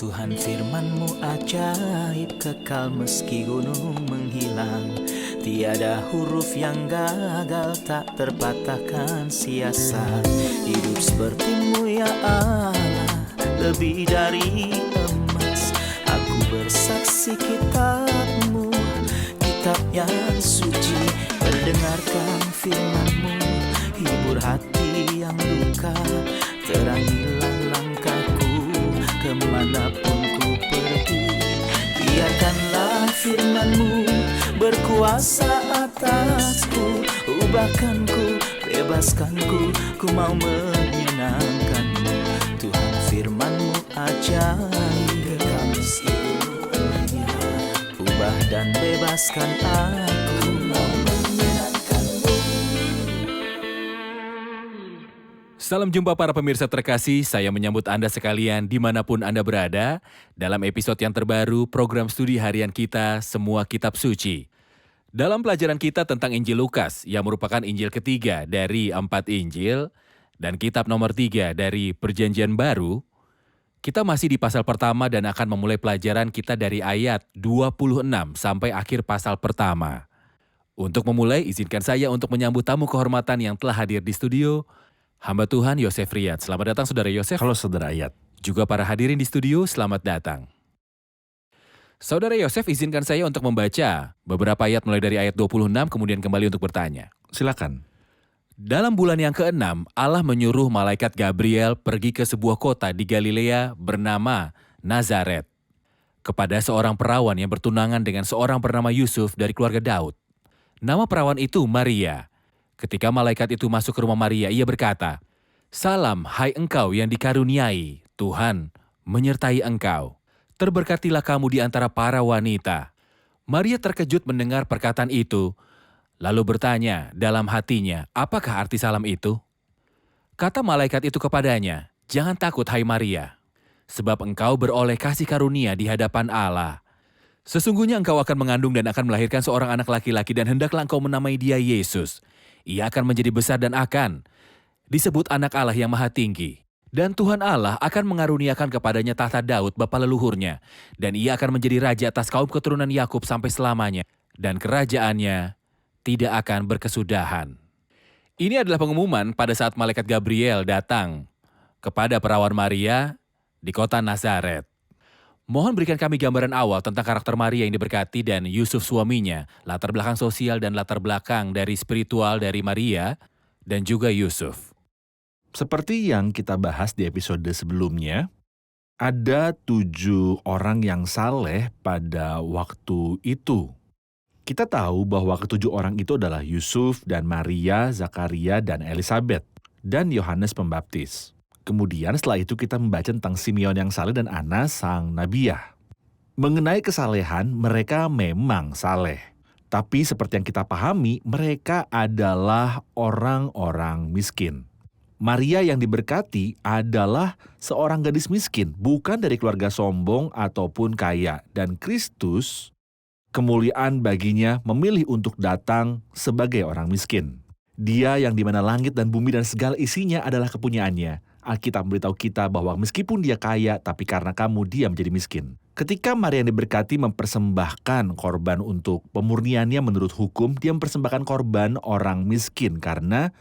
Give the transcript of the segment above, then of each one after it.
Tuhan firman-Mu ajaib, kekal meski gunung menghilang. Tiada huruf yang gagal, tak terpatahkan siasat. Hidup seperti-Mu ya Allah, lebih dari emas. Aku bersaksi kitab-Mu, kitab yang suci. Mendengarkan firman-Mu, hibur hati yang luka. Terangilah langkahku kemanapun ku pergi. Biarkanlah firman-Mu berkuasa atasku. Ubahkanku, bebaskanku, ku mau menyenangkan-Mu. Tuhan firman-Mu ajaib, ubah dan bebaskan aku. Mau menyenangkan-Mu. Salam jumpa para pemirsa terkasih, saya menyambut Anda sekalian dimanapun Anda berada dalam episode yang terbaru program studi harian kita Semua Kitab Suci. Dalam pelajaran kita tentang Injil Lukas yang merupakan Injil ketiga dari 4 Injil dan kitab nomor 3 dari Perjanjian Baru, kita masih di pasal pertama dan akan memulai pelajaran kita dari ayat 26 sampai akhir pasal pertama. Untuk memulai, izinkan saya untuk menyambut tamu kehormatan yang telah hadir di studio, hamba Tuhan Yosef Riyad. Selamat datang Saudara Yosef. Halo Saudara Ayat. Juga para hadirin di studio, selamat datang. Saudara Yosef, izinkan saya untuk membaca beberapa ayat mulai dari ayat 26 kemudian kembali untuk bertanya. Silakan. Dalam bulan yang ke-6, Allah menyuruh malaikat Gabriel pergi ke sebuah kota di Galilea bernama Nazaret, kepada seorang perawan yang bertunangan dengan seorang bernama Yusuf dari keluarga Daud. Nama perawan itu Maria. Ketika malaikat itu masuk ke rumah Maria, ia berkata, "Salam, hai engkau yang dikaruniai, Tuhan menyertai engkau. Terberkatilah kamu di antara para wanita." Maria terkejut mendengar perkataan itu, lalu bertanya dalam hatinya, apakah arti salam itu? Kata malaikat itu kepadanya, "Jangan takut, hai Maria, sebab engkau beroleh kasih karunia di hadapan Allah. Sesungguhnya engkau akan mengandung dan akan melahirkan seorang anak laki-laki dan hendaklah engkau menamai dia Yesus. Ia akan menjadi besar dan akan disebut anak Allah yang maha tinggi. Dan Tuhan Allah akan mengaruniakan kepadanya tahta Daud bapa leluhurnya, dan ia akan menjadi raja atas kaum keturunan Yakub sampai selamanya, dan kerajaannya tidak akan berkesudahan." Ini adalah pengumuman pada saat malaikat Gabriel datang kepada perawan Maria di kota Nazaret. Mohon berikan kami gambaran awal tentang karakter Maria yang diberkati dan Yusuf suaminya, latar belakang sosial dan latar belakang dari spiritual dari Maria, dan juga Yusuf. Seperti yang kita bahas di episode sebelumnya, ada 7 orang yang saleh pada waktu itu. Kita tahu bahwa ke-7 orang itu adalah Yusuf dan Maria, Zakaria, dan Elisabet, dan Yohanes Pembaptis. Kemudian setelah itu kita membaca tentang Simeon yang saleh dan Ana sang nabiah. Mengenai kesalehan, mereka memang saleh. Tapi seperti yang kita pahami, mereka adalah orang-orang miskin. Maria yang diberkati adalah seorang gadis miskin, bukan dari keluarga sombong ataupun kaya. Dan Kristus, kemuliaan baginya memilih untuk datang sebagai orang miskin. Dia yang di mana langit dan bumi dan segala isinya adalah kepunyaannya. Alkitab memberitahu kita bahwa meskipun dia kaya, tapi karena kamu dia menjadi miskin. Ketika Maria yang diberkati mempersembahkan korban untuk pemurniannya menurut hukum, dia mempersembahkan korban orang miskin karena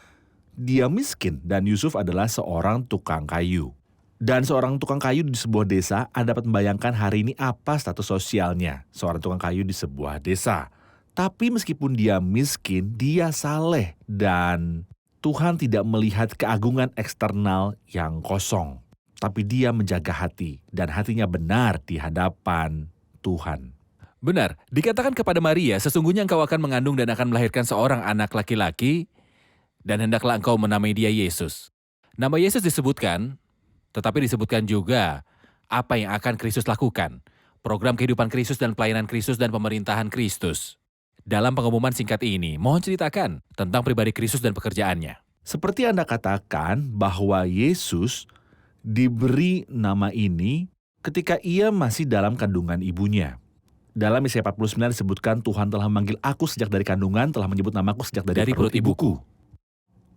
dia miskin. Dan Yusuf adalah seorang tukang kayu. Dan seorang tukang kayu di sebuah desa, Anda dapat membayangkan hari ini apa status sosialnya. Seorang tukang kayu di sebuah desa. Tapi meskipun dia miskin, dia saleh dan Tuhan tidak melihat keagungan eksternal yang kosong, tapi dia menjaga hati, dan hatinya benar di hadapan Tuhan. Benar, dikatakan kepada Maria, "Sesungguhnya engkau akan mengandung dan akan melahirkan seorang anak laki-laki, dan hendaklah engkau menamai dia Yesus." Nama Yesus disebutkan, tetapi disebutkan juga apa yang akan Kristus lakukan, program kehidupan Kristus dan pelayanan Kristus dan pemerintahan Kristus. Dalam pengumuman singkat ini, mohon ceritakan tentang pribadi Kristus dan pekerjaannya. Seperti Anda katakan bahwa Yesus diberi nama ini ketika ia masih dalam kandungan ibunya. Dalam Yesaya 49 disebutkan Tuhan telah memanggil aku sejak dari kandungan, telah menyebut namaku sejak dari perut ibuku.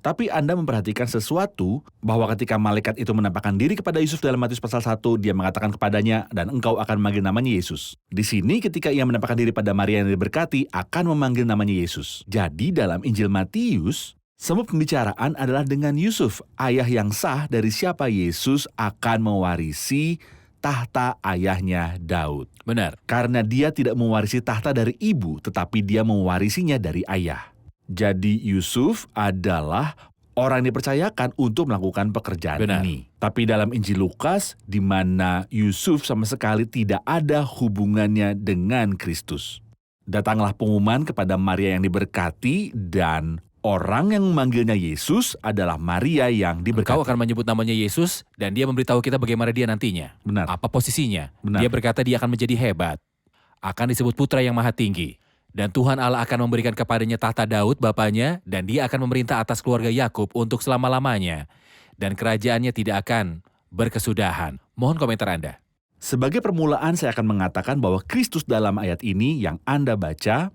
Tapi Anda memperhatikan sesuatu bahwa ketika malaikat itu menampakkan diri kepada Yusuf dalam Matius pasal 1, dia mengatakan kepadanya, dan engkau akan memanggil namanya Yesus. Di sini ketika ia menampakkan diri pada Maria yang diberkati, akan memanggil namanya Yesus. Jadi dalam Injil Matius, semua pembicaraan adalah dengan Yusuf, ayah yang sah dari siapa Yesus akan mewarisi tahta ayahnya Daud. Benar. Karena dia tidak mewarisi tahta dari ibu, tetapi dia mewarisinya dari ayah. Jadi Yusuf adalah orang yang dipercayakan untuk melakukan pekerjaan Benar. ini. Tapi dalam Injil Lukas, di mana Yusuf sama sekali tidak ada hubungannya dengan Kristus. Datanglah pengumuman kepada Maria yang diberkati, dan orang yang memanggilnya Yesus adalah Maria yang diberkati. Engkau akan menyebut namanya Yesus, dan dia memberitahu kita bagaimana dia nantinya. Benar. Apa posisinya? Benar. Dia berkata dia akan menjadi hebat. Akan disebut putra yang maha tinggi. Dan Tuhan Allah akan memberikan kepadanya tahta Daud bapaknya, dan dia akan memerintah atas keluarga Yakub untuk selama-lamanya. Dan kerajaannya tidak akan berkesudahan. Mohon komentar Anda. Sebagai permulaan saya akan mengatakan bahwa Kristus dalam ayat ini yang Anda baca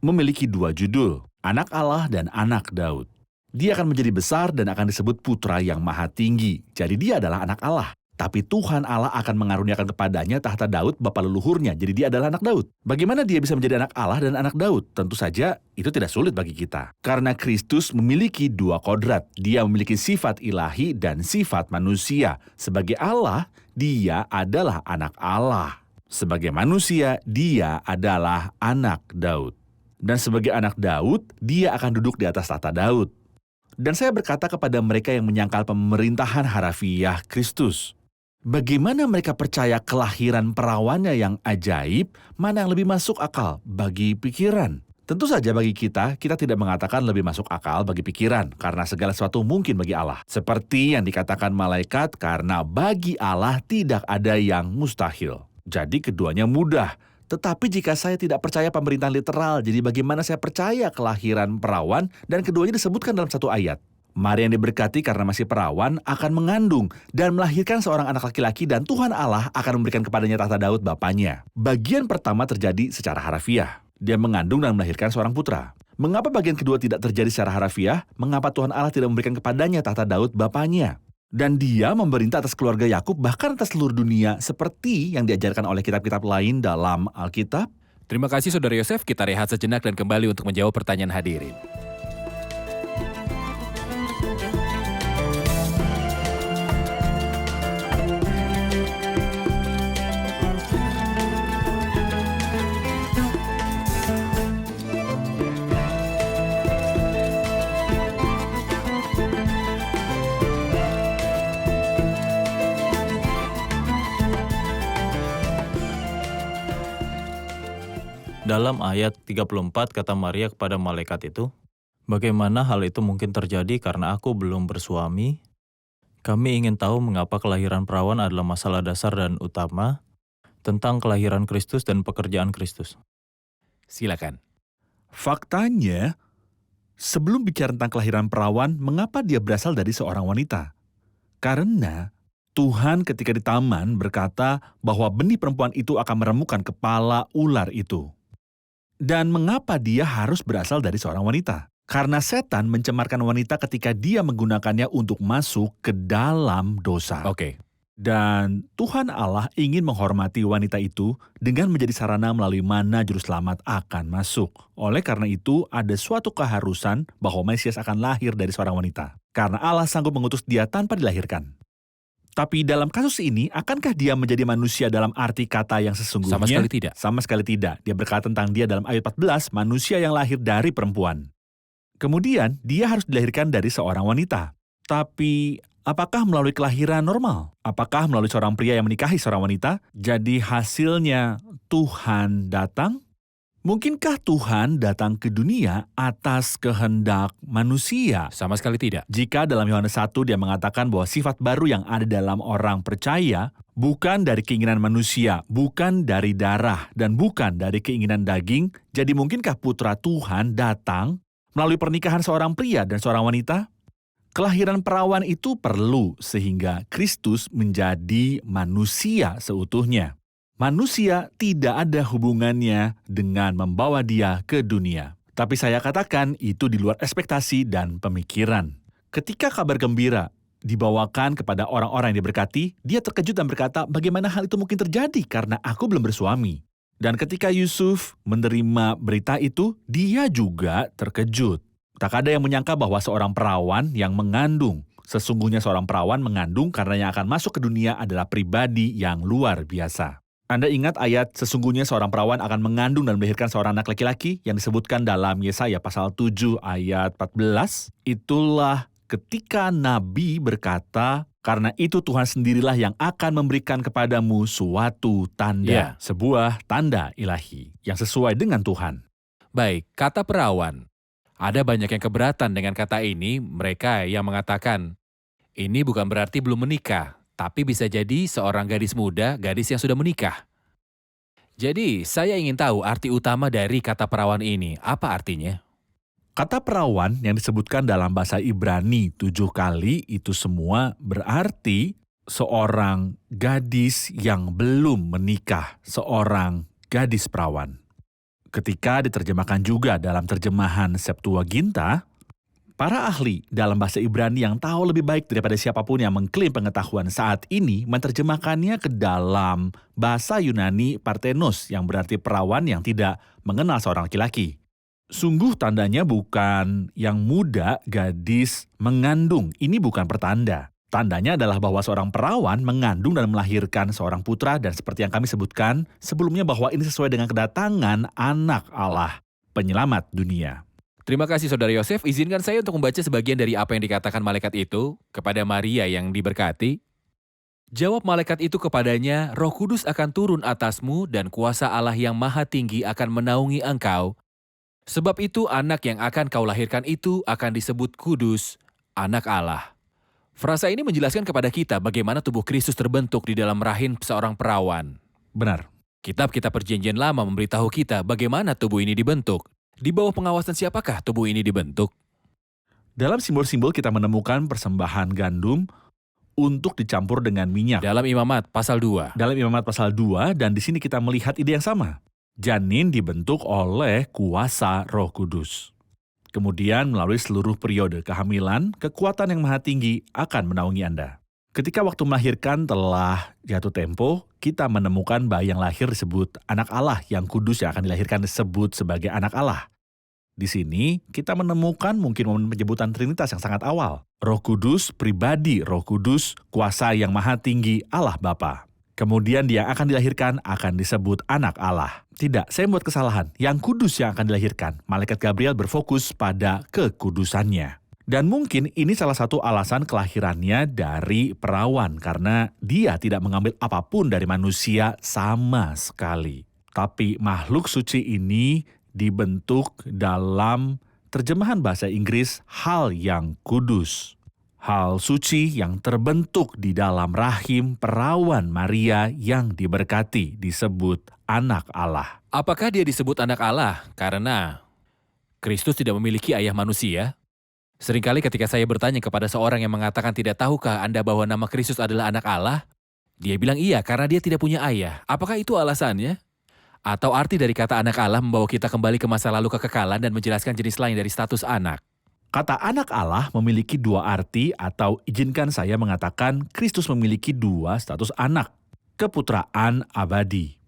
memiliki dua judul, Anak Allah dan Anak Daud. Dia akan menjadi besar dan akan disebut Putra yang Maha Tinggi. Jadi dia adalah anak Allah. Tapi Tuhan Allah akan mengaruniakan kepadanya tahta Daud bapa leluhurnya. Jadi dia adalah anak Daud. Bagaimana dia bisa menjadi anak Allah dan anak Daud? Tentu saja itu tidak sulit bagi kita. Karena Kristus memiliki dua kodrat. Dia memiliki sifat ilahi dan sifat manusia. Sebagai Allah, dia adalah anak Allah. Sebagai manusia, dia adalah anak Daud. Dan sebagai anak Daud, dia akan duduk di atas tahta Daud. Dan saya berkata kepada mereka yang menyangkal pemerintahan harafiah Kristus, bagaimana mereka percaya kelahiran perawannya yang ajaib, mana yang lebih masuk akal bagi pikiran? Tentu saja bagi kita tidak mengatakan lebih masuk akal bagi pikiran, karena segala sesuatu mungkin bagi Allah. Seperti yang dikatakan malaikat, karena bagi Allah tidak ada yang mustahil. Jadi keduanya mudah. Tetapi jika saya tidak percaya pemerintahan literal, jadi bagaimana saya percaya kelahiran perawan dan keduanya disebutkan dalam satu ayat? Maria yang diberkati karena masih perawan akan mengandung dan melahirkan seorang anak laki-laki, dan Tuhan Allah akan memberikan kepadanya tahta Daud bapaknya. Bagian pertama terjadi secara harafiah. Dia mengandung dan melahirkan seorang putra. Mengapa bagian kedua tidak terjadi secara harafiah? Mengapa Tuhan Allah tidak memberikan kepadanya tahta Daud bapaknya? Dan dia memerintah atas keluarga Yakub, bahkan atas seluruh dunia, seperti yang diajarkan oleh kitab-kitab lain dalam Alkitab. Terima kasih Saudara Yosef, kita rehat sejenak dan kembali untuk menjawab pertanyaan hadirin. Dalam ayat 34 kata Maria kepada malaikat itu, bagaimana hal itu mungkin terjadi karena aku belum bersuami? Kami ingin tahu mengapa kelahiran perawan adalah masalah dasar dan utama tentang kelahiran Kristus dan pekerjaan Kristus. Silakan. Faktanya, sebelum bicara tentang kelahiran perawan, mengapa dia berasal dari seorang wanita? Karena Tuhan ketika di taman berkata bahwa benih perempuan itu akan meremukkan kepala ular itu. Dan mengapa dia harus berasal dari seorang wanita? Karena setan mencemarkan wanita ketika dia menggunakannya untuk masuk ke dalam dosa. Oke. Dan Tuhan Allah ingin menghormati wanita itu dengan menjadi sarana melalui mana juru selamat akan masuk. Oleh karena itu, ada suatu keharusan bahwa Mesias akan lahir dari seorang wanita. Karena Allah sanggup mengutus dia tanpa dilahirkan. Tapi dalam kasus ini, akankah dia menjadi manusia dalam arti kata yang sesungguhnya? Sama sekali tidak. Sama sekali tidak. Dia berkata tentang dia dalam ayat 14, manusia yang lahir dari perempuan. Kemudian, dia harus dilahirkan dari seorang wanita. Tapi, apakah melalui kelahiran normal? Apakah melalui seorang pria yang menikahi seorang wanita? Jadi hasilnya Tuhan datang? Mungkinkah Tuhan datang ke dunia atas kehendak manusia? Sama sekali tidak. Jika dalam Yohanes 1 dia mengatakan bahwa sifat baru yang ada dalam orang percaya bukan dari keinginan manusia, bukan dari darah, dan bukan dari keinginan daging, jadi mungkinkah putra Tuhan datang melalui pernikahan seorang pria dan seorang wanita? Kelahiran perawan itu perlu sehingga Kristus menjadi manusia seutuhnya. Manusia tidak ada hubungannya dengan membawa dia ke dunia. Tapi saya katakan itu di luar ekspektasi dan pemikiran. Ketika kabar gembira dibawakan kepada orang-orang yang diberkati, dia terkejut dan berkata, bagaimana hal itu mungkin terjadi karena aku belum bersuami. Dan ketika Yusuf menerima berita itu, dia juga terkejut. Tak ada yang menyangka bahwa seorang perawan yang mengandung, sesungguhnya seorang perawan mengandung karena yang akan masuk ke dunia adalah pribadi yang luar biasa. Anda ingat ayat sesungguhnya seorang perawan akan mengandung dan melahirkan seorang anak laki-laki yang disebutkan dalam Yesaya pasal 7 ayat 14? Itulah ketika Nabi berkata, karena itu Tuhan sendirilah yang akan memberikan kepadamu suatu tanda, sebuah tanda ilahi yang sesuai dengan Tuhan. Baik, kata perawan. Ada banyak yang keberatan dengan kata ini, mereka yang mengatakan, ini bukan berarti belum menikah, tapi bisa jadi seorang gadis muda, gadis yang sudah menikah. Jadi, saya ingin tahu arti utama dari kata perawan ini. Apa artinya? Kata perawan yang disebutkan dalam bahasa Ibrani 7 kali itu semua berarti seorang gadis yang belum menikah, seorang gadis perawan. Ketika diterjemahkan juga dalam terjemahan Septuaginta, para ahli dalam bahasa Ibrani yang tahu lebih baik daripada siapapun yang mengklaim pengetahuan saat ini menerjemahkannya ke dalam bahasa Yunani Parthenos yang berarti perawan yang tidak mengenal seorang laki-laki. Sungguh tandanya bukan yang muda gadis mengandung, ini bukan pertanda. Tandanya adalah bahwa seorang perawan mengandung dan melahirkan seorang putra dan seperti yang kami sebutkan sebelumnya bahwa ini sesuai dengan kedatangan anak Allah, penyelamat dunia. Terima kasih Saudara Yosef, izinkan saya untuk membaca sebagian dari apa yang dikatakan malaikat itu kepada Maria yang diberkati. Jawab malaikat itu kepadanya, Roh Kudus akan turun atasmu dan kuasa Allah yang Maha Tinggi akan menaungi engkau. Sebab itu anak yang akan kau lahirkan itu akan disebut kudus, anak Allah. Frasa ini menjelaskan kepada kita bagaimana tubuh Kristus terbentuk di dalam rahim seorang perawan. Benar. Kitab-kitab Perjanjian Lama memberitahu kita bagaimana tubuh ini dibentuk. Di bawah pengawasan siapakah tubuh ini dibentuk? Dalam simbol-simbol kita menemukan persembahan gandum untuk dicampur dengan minyak. Dalam Imamat pasal 2. Dalam Imamat pasal 2 dan di sini kita melihat ide yang sama. Janin dibentuk oleh kuasa Roh Kudus. Kemudian melalui seluruh periode kehamilan, kekuatan yang maha tinggi akan menaungi Anda. Ketika waktu melahirkan telah jatuh tempo, kita menemukan bayi yang lahir disebut anak Allah, yang kudus yang akan dilahirkan disebut sebagai anak Allah. Di sini kita menemukan mungkin momen penyebutan Trinitas yang sangat awal. Roh Kudus, pribadi Roh Kudus, kuasa yang maha tinggi Allah Bapa. Kemudian dia akan dilahirkan akan disebut anak Allah. Tidak, saya membuat kesalahan. Yang kudus yang akan dilahirkan. Malaikat Gabriel berfokus pada kekudusannya. Dan mungkin ini salah satu alasan kelahirannya dari perawan. Karena dia tidak mengambil apapun dari manusia sama sekali. Tapi makhluk suci ini dibentuk dalam terjemahan bahasa Inggris hal yang kudus. Hal suci yang terbentuk di dalam rahim perawan Maria yang diberkati disebut anak Allah. Apakah dia disebut anak Allah karena Kristus tidak memiliki ayah manusia? Seringkali ketika saya bertanya kepada seorang yang mengatakan tidak tahukah Anda bahwa nama Kristus adalah anak Allah? Dia bilang iya karena dia tidak punya ayah. Apakah itu alasannya? Atau arti dari kata anak Allah membawa kita kembali ke masa lalu kekekalan dan menjelaskan jenis lain dari status anak? Kata anak Allah memiliki dua arti atau izinkan saya mengatakan Kristus memiliki dua status anak. Keputraan abadi.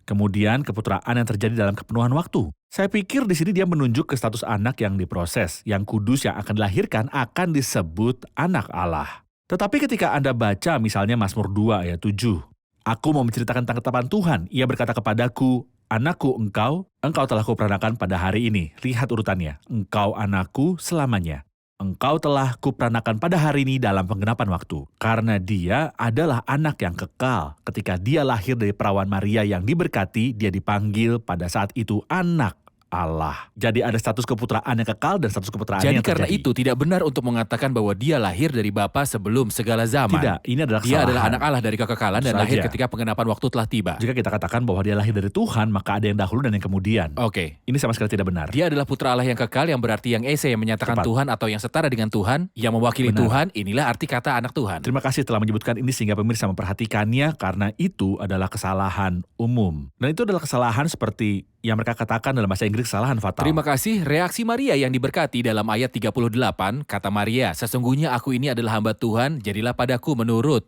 Kemudian keputraan yang terjadi dalam kepenuhan waktu. Saya pikir di sini dia menunjuk ke status anak yang diproses, yang kudus yang akan dilahirkan akan disebut anak Allah. Tetapi ketika Anda baca misalnya Mazmur 2 ayat 7, Aku mau menceritakan tentang ketetapan Tuhan. Ia berkata kepadaku, Anakku engkau telah kuperanakan pada hari ini. Lihat urutannya, engkau anakku selamanya. Engkau telah kuperanakan pada hari ini dalam penggenapan waktu. Karena dia adalah anak yang kekal. Ketika dia lahir dari perawan Maria yang diberkati, dia dipanggil pada saat itu anak Allah. Jadi ada status keputraan yang kekal dan status keputraan yang terjadi. Jadi karena itu tidak benar untuk mengatakan bahwa dia lahir dari Bapa sebelum segala zaman. Tidak, ini adalah kesalahan. Dia adalah anak Allah dari kekekalan dan lahir ketika penggenapan waktu telah tiba. Jika kita katakan bahwa dia lahir dari Tuhan, maka ada yang dahulu dan yang kemudian. Oke. Ini sama sekali tidak benar. Dia adalah putra Allah yang kekal, yang berarti yang esa, yang menyatakan Tepat. Tuhan atau yang setara dengan Tuhan, yang mewakili Benar. Tuhan, inilah arti kata anak Tuhan. Terima kasih telah menyebutkan ini sehingga pemirsa memperhatikannya karena itu adalah kesalahan umum. Dan itu adalah kesalahan seperti yang mereka katakan dalam bahasa Inggris mengambil kesalahan fatal. Terima kasih. Reaksi Maria yang diberkati dalam ayat 38, kata Maria, "Sesungguhnya aku ini adalah hamba Tuhan, jadilah padaku menurut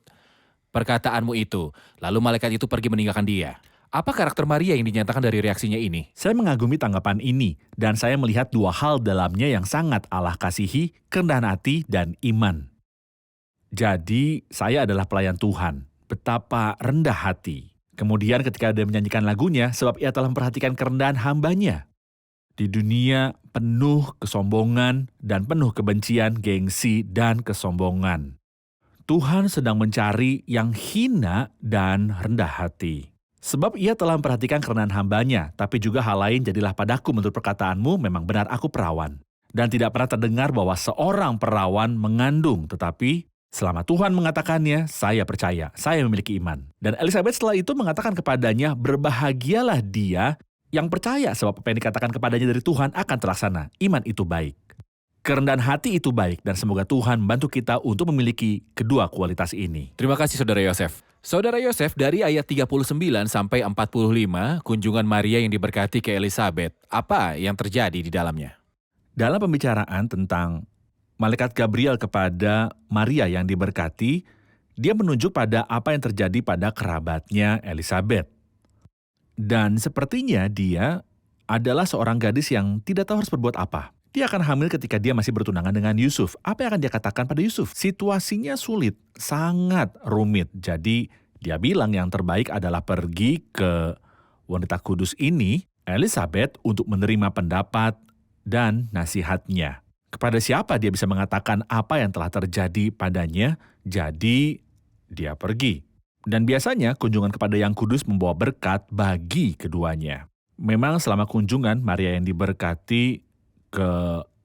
perkataanmu itu." Lalu malaikat itu pergi meninggalkan dia. Apa karakter Maria yang dinyatakan dari reaksinya ini? Saya mengagumi tanggapan ini, dan saya melihat dua hal dalamnya yang sangat Allah kasihi, kerendahan hati, dan iman. Jadi, saya adalah pelayan Tuhan. Betapa rendah hati. Kemudian ketika dia menyanyikan lagunya, sebab ia telah memperhatikan kerendahan hambanya. Di dunia penuh kesombongan dan penuh kebencian, gengsi, dan kesombongan. Tuhan sedang mencari yang hina dan rendah hati. Sebab ia telah memperhatikan kerendahan hambanya, tapi juga hal lain, jadilah padaku menurut perkataanmu, memang benar aku perawan. Dan tidak pernah terdengar bahwa seorang perawan mengandung, tetapi selama Tuhan mengatakannya, saya percaya, saya memiliki iman. Dan Elizabeth setelah itu mengatakan kepadanya, berbahagialah dia yang percaya, sebab apa yang dikatakan kepadanya dari Tuhan akan terlaksana. Iman itu baik. Kerendahan hati itu baik, dan semoga Tuhan membantu kita untuk memiliki kedua kualitas ini. Terima kasih Saudara Yosef. Saudara Yosef, dari ayat 39 sampai 45, kunjungan Maria yang diberkati ke Elizabeth, apa yang terjadi di dalamnya? Dalam pembicaraan tentang malaikat Gabriel kepada Maria yang diberkati, dia menunjuk pada apa yang terjadi pada kerabatnya Elizabeth. Dan sepertinya dia adalah seorang gadis yang tidak tahu harus berbuat apa. Dia akan hamil ketika dia masih bertunangan dengan Yusuf. Apa yang akan dia katakan pada Yusuf? Situasinya sulit, sangat rumit. Jadi dia bilang yang terbaik adalah pergi ke wanita kudus ini, Elizabeth, untuk menerima pendapat dan nasihatnya. Kepada siapa dia bisa mengatakan apa yang telah terjadi padanya? Jadi dia pergi. Dan biasanya kunjungan kepada yang kudus membawa berkat bagi keduanya. Memang selama kunjungan Maria yang diberkati ke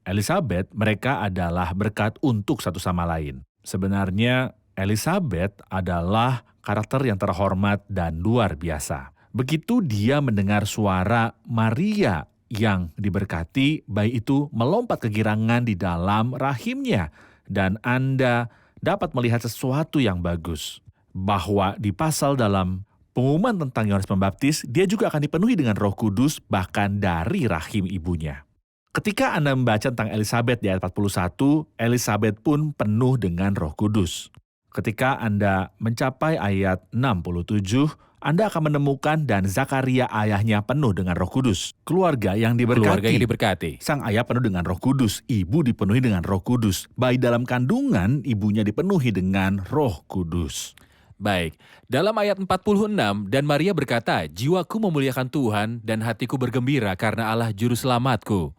Elizabeth, mereka adalah berkat untuk satu sama lain. Sebenarnya Elizabeth adalah karakter yang terhormat dan luar biasa. Begitu dia mendengar suara Maria yang diberkati, bayi itu melompat kegirangan di dalam rahimnya. Dan Anda dapat melihat sesuatu yang bagus. Bahwa di pasal dalam pengumuman tentang Yohanes Pembaptis, dia juga akan dipenuhi dengan Roh Kudus bahkan dari rahim ibunya. Ketika Anda membaca tentang Elizabeth di ayat 41, Elizabeth pun penuh dengan Roh Kudus. Ketika Anda mencapai ayat 67, Anda akan menemukan dan Zakaria ayahnya penuh dengan Roh Kudus. Keluarga yang diberkati. Sang ayah penuh dengan Roh Kudus, ibu dipenuhi dengan Roh Kudus. Bayi dalam kandungan, ibunya dipenuhi dengan Roh Kudus. Baik, dalam ayat 46, dan Maria berkata, "Jiwaku memuliakan Tuhan dan hatiku bergembira karena Allah Juru Selamatku.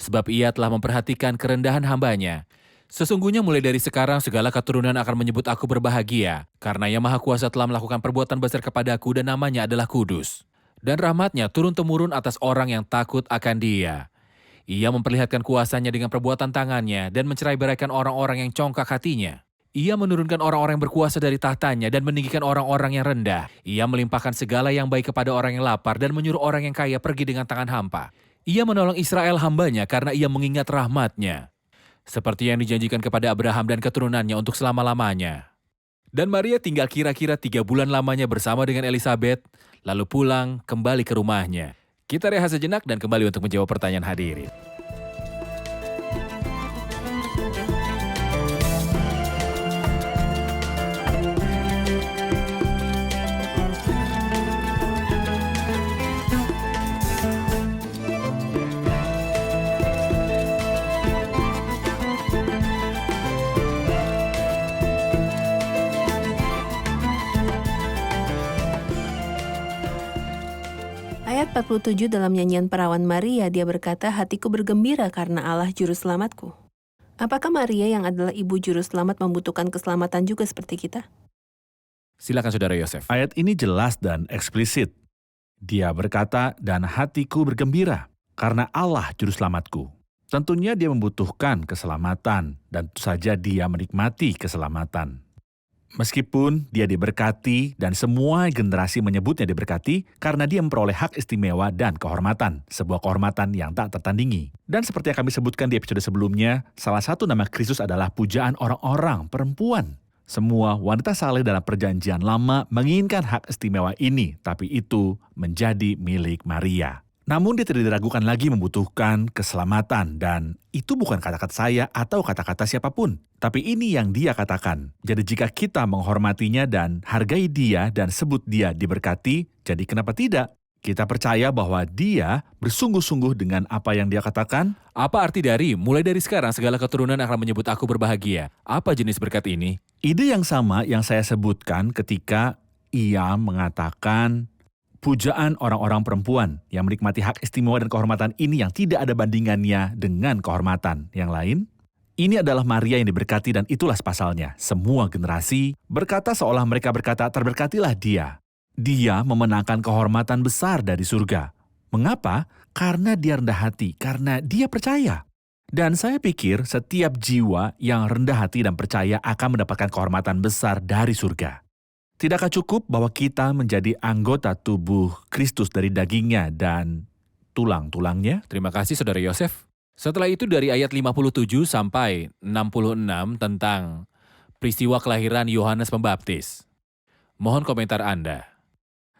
Sebab ia telah memperhatikan kerendahan hambanya. Sesungguhnya mulai dari sekarang segala keturunan akan menyebut aku berbahagia, karena Yang Maha Kuasa telah melakukan perbuatan besar kepadaku dan namanya adalah kudus. Dan rahmatnya turun-temurun atas orang yang takut akan dia. Ia memperlihatkan kuasanya dengan perbuatan tangannya dan mencerai-beraikan orang-orang yang congkak hatinya. Ia menurunkan orang-orang yang berkuasa dari tahtanya dan meninggikan orang-orang yang rendah. Ia melimpahkan segala yang baik kepada orang yang lapar dan menyuruh orang yang kaya pergi dengan tangan hampa. Ia menolong Israel hambanya karena ia mengingat rahmatnya, seperti yang dijanjikan kepada Abraham dan keturunannya untuk selama-lamanya." Dan Maria tinggal kira-kira 3 bulan lamanya bersama dengan Elizabeth, lalu pulang kembali ke rumahnya. Kita rehat sejenak dan kembali untuk menjawab pertanyaan hadirin. Ayat 47 dalam nyanyian Perawan Maria, dia berkata, "Hatiku bergembira karena Allah Juru Selamatku." Apakah Maria yang adalah ibu Juru Selamat membutuhkan keselamatan juga seperti kita? Silakan Saudara Yosef. Ayat ini jelas dan eksplisit. Dia berkata, "Dan hatiku bergembira karena Allah Juru Selamatku." Tentunya dia membutuhkan keselamatan, dan tentu saja dia menikmati keselamatan. Meskipun dia diberkati dan semua generasi menyebutnya diberkati karena dia memperoleh hak istimewa dan kehormatan, sebuah kehormatan yang tak tertandingi. Dan seperti yang kami sebutkan di episode sebelumnya, salah satu nama Kristus adalah pujaan orang-orang perempuan. Semua wanita saleh dalam perjanjian lama menginginkan hak istimewa ini, tapi itu menjadi milik Maria. Namun dia tidak diragukan lagi membutuhkan keselamatan, dan itu bukan kata-kata saya atau kata-kata siapapun. Tapi ini yang dia katakan. Jadi jika kita menghormatinya dan hargai dia dan sebut dia diberkati, jadi kenapa tidak? Kita percaya bahwa dia bersungguh-sungguh dengan apa yang dia katakan. Apa arti dari mulai dari sekarang segala keturunan akan menyebut aku berbahagia? Apa jenis berkat ini? Ide yang sama yang saya sebutkan ketika ia mengatakan pujaan orang-orang perempuan yang menikmati hak istimewa dan kehormatan ini yang tidak ada bandingannya dengan kehormatan yang lain. Ini adalah Maria yang diberkati dan itulah pasalnya. Semua generasi berkata seolah mereka berkata, terberkatilah dia. Dia memenangkan kehormatan besar dari surga. Mengapa? Karena dia rendah hati, karena dia percaya. Dan saya pikir setiap jiwa yang rendah hati dan percaya akan mendapatkan kehormatan besar dari surga. Tidakkah cukup bahwa kita menjadi anggota tubuh Kristus dari dagingnya dan tulang-tulangnya? Terima kasih Saudara Yosef. Setelah itu dari ayat 57 sampai 66 tentang peristiwa kelahiran Yohanes Pembaptis. Mohon komentar Anda.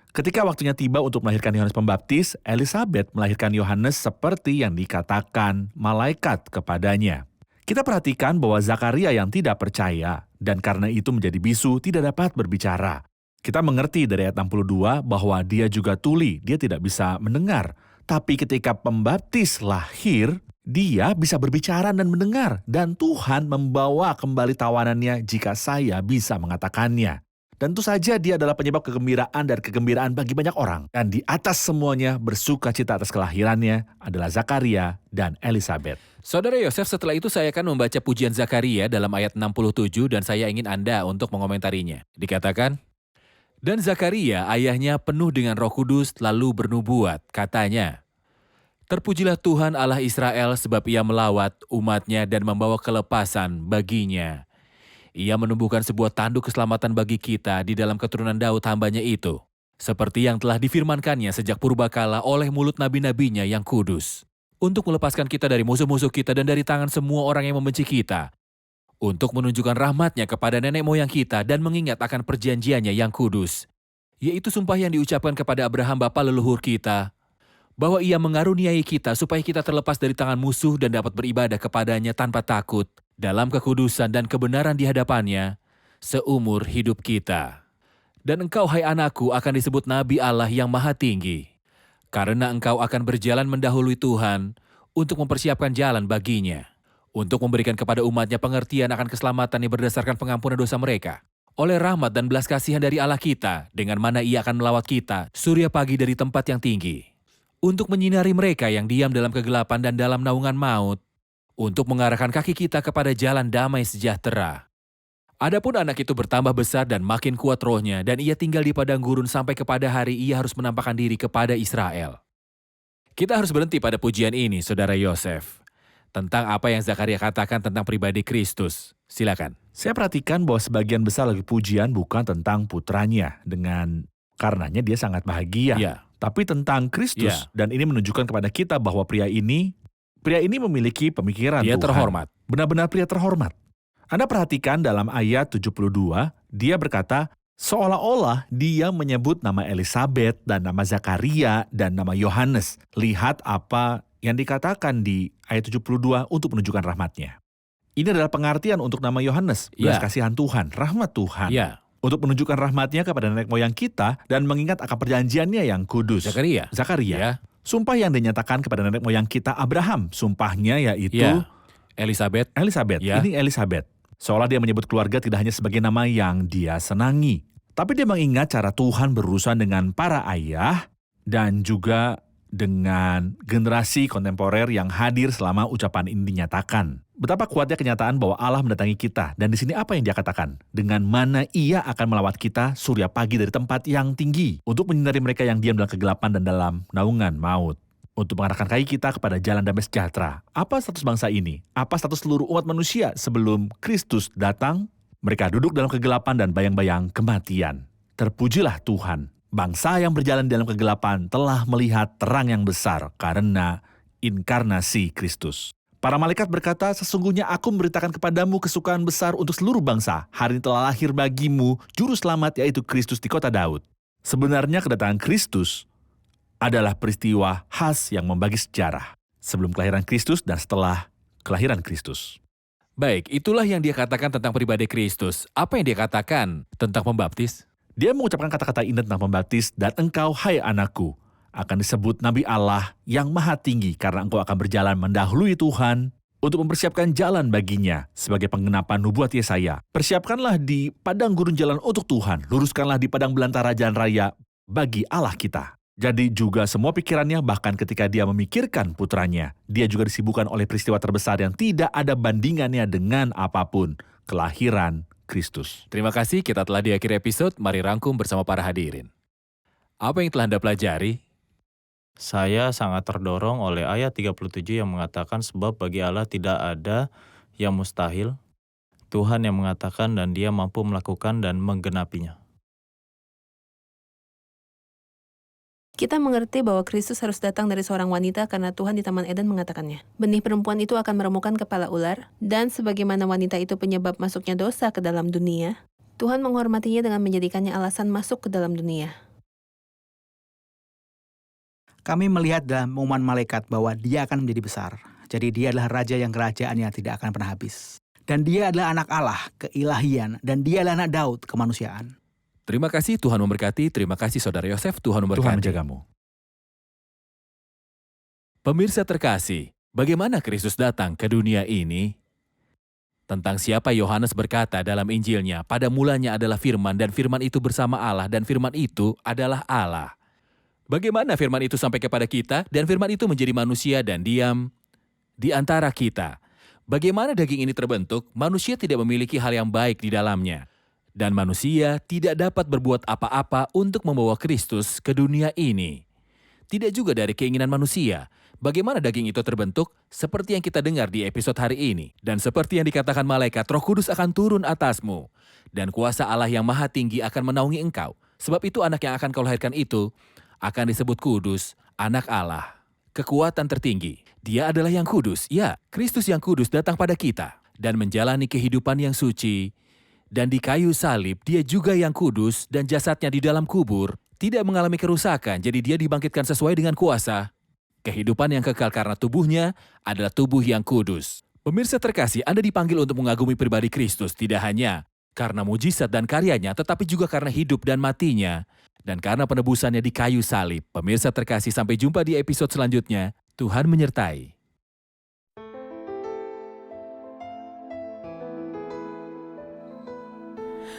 Ketika waktunya tiba untuk melahirkan Yohanes Pembaptis, Elisabet melahirkan Yohanes seperti yang dikatakan malaikat kepadanya. Kita perhatikan bahwa Zakaria yang tidak percaya dan karena itu menjadi bisu tidak dapat berbicara. Kita mengerti dari ayat 62 bahwa dia juga tuli, dia tidak bisa mendengar. Tapi ketika Pembaptis lahir, dia bisa berbicara dan mendengar. Dan Tuhan membawa kembali tawanannya jika saya bisa mengatakannya. Dan tentu saja dia adalah penyebab kegembiraan dan kegembiraan bagi banyak orang. Dan di atas semuanya bersuka cita atas kelahirannya adalah Zakaria dan Elisabet. Saudara Yosef, setelah itu saya akan membaca pujian Zakaria dalam ayat 67 dan saya ingin Anda untuk mengomentarinya. Dikatakan, dan Zakaria ayahnya penuh dengan Roh Kudus lalu bernubuat, katanya, terpujilah Tuhan Allah Israel sebab ia melawat umatnya dan membawa kelepasan baginya. Ia menumbuhkan sebuah tanduk keselamatan bagi kita di dalam keturunan Daud hambanya itu, seperti yang telah difirmankannya sejak purbakala oleh mulut nabi-nabinya yang kudus, untuk melepaskan kita dari musuh-musuh kita dan dari tangan semua orang yang membenci kita, untuk menunjukkan rahmat-Nya kepada nenek moyang kita dan mengingat akan perjanjiannya yang kudus, yaitu sumpah yang diucapkan kepada Abraham bapa leluhur kita, bahwa ia mengaruniai kita supaya kita terlepas dari tangan musuh dan dapat beribadah kepadanya tanpa takut, dalam kekudusan dan kebenaran di hadapannya, seumur hidup kita. Dan engkau, hai anakku, akan disebut Nabi Allah yang Maha Tinggi, karena engkau akan berjalan mendahului Tuhan untuk mempersiapkan jalan baginya, untuk memberikan kepada umatnya pengertian akan keselamatan yang berdasarkan pengampunan dosa mereka, oleh rahmat dan belas kasihan dari Allah kita, dengan mana ia akan melawat kita, surya pagi dari tempat yang tinggi, untuk menyinari mereka yang diam dalam kegelapan dan dalam naungan maut, untuk mengarahkan kaki kita kepada jalan damai sejahtera. Adapun anak itu bertambah besar dan makin kuat rohnya, dan ia tinggal di padang gurun sampai kepada hari ia harus menampakkan diri kepada Israel. Kita harus berhenti pada pujian ini, Saudara Yosef, tentang apa yang Zakaria katakan tentang pribadi Kristus. Silakan. Saya perhatikan bahwa sebagian besar lagi pujian bukan tentang putranya, dengan karenanya dia sangat bahagia. Ya. Tapi tentang Kristus, Ya. dan ini menunjukkan kepada kita bahwa pria ini memiliki pemikiran Dia Tuhan. terhormat. Benar-benar pria terhormat. Anda perhatikan dalam ayat 72, dia berkata, seolah-olah dia menyebut nama Elisabet dan nama Zakaria dan nama Yohanes. Lihat apa yang dikatakan di ayat 72 untuk menunjukkan rahmat-Nya. Ini adalah pengertian untuk nama Yohanes, belas Ya. kasihan Tuhan, rahmat Tuhan. Ya, Untuk menunjukkan rahmat-Nya kepada nenek moyang kita dan mengingat akan perjanjiannya yang kudus. Zakaria. Zakaria. Ya. Sumpah yang dinyatakan kepada nenek moyang kita Abraham. Sumpahnya yaitu Ya. Elisabet. Elisabet. Ya. Ini Elisabet. Seolah dia menyebut keluarga tidak hanya sebagai nama yang dia senangi, tapi dia mengingat cara Tuhan berurusan dengan para ayah dan juga dengan generasi kontemporer yang hadir selama ucapan ini dinyatakan. Betapa kuatnya kenyataan bahwa Allah mendatangi kita. Dan di sini apa yang dia katakan? Dengan mana ia akan melawat kita surya pagi dari tempat yang tinggi, untuk menyinari mereka yang diam dalam kegelapan dan dalam naungan maut, untuk mengarahkan kaki kita kepada jalan damai sejahtera. Apa status bangsa ini? Apa status seluruh umat manusia sebelum Kristus datang? Mereka duduk dalam kegelapan dan bayang-bayang kematian. Terpujilah Tuhan. Bangsa yang berjalan dalam kegelapan telah melihat terang yang besar karena inkarnasi Kristus. Para malaikat berkata, sesungguhnya aku memberitakan kepadamu kesukaan besar untuk seluruh bangsa. Hari ini telah lahir bagimu juru selamat, yaitu Kristus di kota Daud. Sebenarnya kedatangan Kristus adalah peristiwa khas yang membagi sejarah sebelum kelahiran Kristus dan setelah kelahiran Kristus. Baik, itulah yang dia katakan tentang pribadi Kristus. Apa yang dia katakan tentang pembaptis? Dia mengucapkan kata-kata indah tentang pembaptis, dan engkau, hai anakku, akan disebut Nabi Allah yang maha tinggi karena engkau akan berjalan mendahului Tuhan untuk mempersiapkan jalan baginya sebagai penggenapan nubuat Yesaya. Persiapkanlah di padang gurun jalan untuk Tuhan, luruskanlah di padang belantara jalan raya bagi Allah kita. Jadi juga semua pikirannya, bahkan ketika dia memikirkan putranya, dia juga disibukkan oleh peristiwa terbesar yang tidak ada bandingannya dengan apapun, kelahiran Kristus. Terima kasih, kita telah di akhir episode. Mari rangkum bersama para hadirin. Apa yang telah Anda pelajari? Saya sangat terdorong oleh ayat 37 yang mengatakan sebab bagi Allah tidak ada yang mustahil. Tuhan yang mengatakan dan Dia mampu melakukan dan menggenapinya. Kita mengerti bahwa Kristus harus datang dari seorang wanita karena Tuhan di Taman Eden mengatakannya. Benih perempuan itu akan meremukan kepala ular, dan sebagaimana wanita itu penyebab masuknya dosa ke dalam dunia, Tuhan menghormatinya dengan menjadikannya alasan masuk ke dalam dunia. Kami melihat dalam pengumuman malaikat bahwa dia akan menjadi besar. Jadi dia adalah raja yang kerajaannya tidak akan pernah habis. Dan dia adalah anak Allah, keilahian, dan dia adalah anak Daud, kemanusiaan. Terima kasih, Tuhan memberkati. Terima kasih Saudara Yosef, Tuhan memberkati. Tuhan menjagamu. Pemirsa terkasih, bagaimana Kristus datang ke dunia ini? Tentang siapa Yohanes berkata dalam Injilnya, pada mulanya adalah firman, dan firman itu bersama Allah, dan firman itu adalah Allah. Bagaimana firman itu sampai kepada kita, dan firman itu menjadi manusia dan diam di antara kita? Bagaimana daging ini terbentuk? Manusia tidak memiliki hal yang baik di dalamnya. Dan manusia tidak dapat berbuat apa-apa untuk membawa Kristus ke dunia ini. Tidak juga dari keinginan manusia. Bagaimana daging itu terbentuk? Seperti yang kita dengar di episode hari ini. Dan seperti yang dikatakan malaikat, Roh Kudus akan turun atasmu. Dan kuasa Allah yang maha tinggi akan menaungi engkau. Sebab itu anak yang akan kau lahirkan itu akan disebut kudus, anak Allah. Kekuatan tertinggi. Dia adalah yang kudus. Ya, Kristus yang kudus datang pada kita. Dan menjalani kehidupan yang suci. Dan di kayu salib, dia juga yang kudus dan jasadnya di dalam kubur tidak mengalami kerusakan, jadi dia dibangkitkan sesuai dengan kuasa. Kehidupan yang kekal karena tubuhnya adalah tubuh yang kudus. Pemirsa terkasih, Anda dipanggil untuk mengagumi pribadi Kristus tidak hanya karena mujizat dan karyanya, tetapi juga karena hidup dan matinya, dan karena penebusannya di kayu salib. Pemirsa terkasih, sampai jumpa di episode selanjutnya. Tuhan menyertai.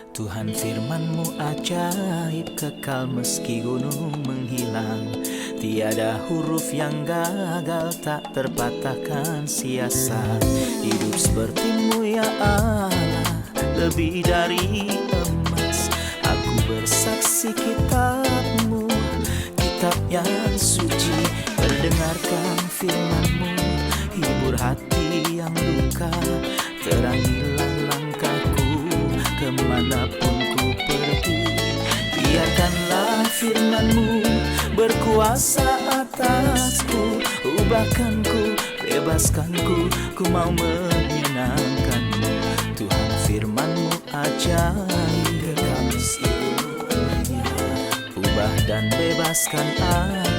Tuhan firman-Mu ajaib, kekal meski gunung menghilang. Tiada huruf yang gagal, tak terpatahkan siasat. Hidup seperti-Mu ya Allah, lebih dari emas. Aku bersaksi kitab-Mu, kitab yang suci. Mendengarkan firman-Mu, hibur hati yang luka. Terangilah langkahku kemanapun ku pergi. Biarkanlah firman-Mu berkuasa atasku. Ubahkanku, bebaskanku, ku mau menyenangkan-Mu. Tuhan firman-Mu ajaib, kekal meski dunia. Ubah dan bebaskan aku.